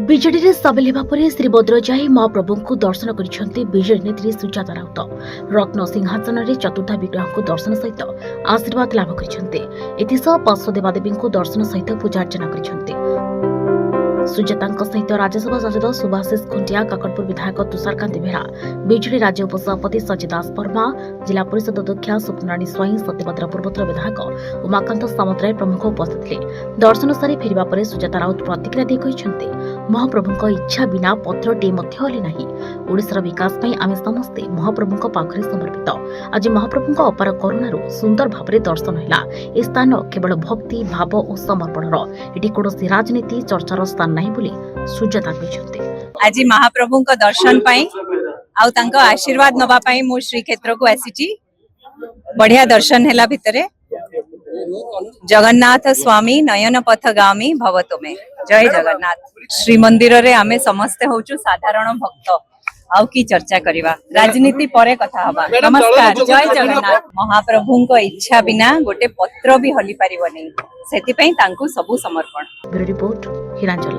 विजेडी रे सामिल हेबा परे श्रीभद्र जाई महाप्रभु को दर्शन करिसेंती विजेडी नेत्री सुजाता राउत। रत्न सिंहासन रे चतुर्थ विग्रह को दर्शन सहित आशीर्वाद लाभ करिसेंती। एथिसह पार्श्व देवादेवी को दर्शन सहित पूजा अर्चना करिसेंती। सुजाता सहित राज्यसभा सांसद सुभाषिष खुंटिया, काकटपुर विधायक तुषारकांत बेहरा, बीजेडी राज्य उपसभापति सचिदास वर्मा, जिला परिषद अध्यक्ष स्वप्नाराणी स्वाई, सत्यभद्र पूर्वोत्तर विधायक उमाकांत सामंतराय प्रमुख उपस्थित थे। दर्शन सारी फेरिबा परे सुजाता राउत प्रतिक्रिया दे कहिसेंती, महाप्रभुଙ୍କ इच्छा बिना पत्रटे मध्य हले नाही। ओडिशार विकास पई आमे समस्ते महाप्रभुଙ୍କ पाखरे समर्पित। आज महाप्रभुଙ୍କ अपार करुणारू सुंदर भावरे दर्शन हैला। ए स्थान केवल भक्ति भाव और समर्पणर, एटी कोनोसी राजनीति चर्चार स्थान नाही बोली सुजाता कहिसेंती। आज महाप्रभुଙ୍କ दर्शन पई आउ तांको आशीर्वाद नबा पई मो श्री क्षेत्र को आसीची। बढ़िया दर्शन हैला भितरे। जगन्नाथ स्वामी नयन पथगामी भवतो में। जय जगन्नाथ। श्री मंदिर रे आमे समस्त होचु साधारण भक्त। आउ की चर्चा करिवा, राजनीति परे कथा हबा। नमस्कार, जय जगन्नाथ। महाप्रभुଙ୍କ इच्छा बिना गोटे पत्र भी हली परिबनी, सेति पई तांको सबु समर्पण। Bureau report हिरांचल।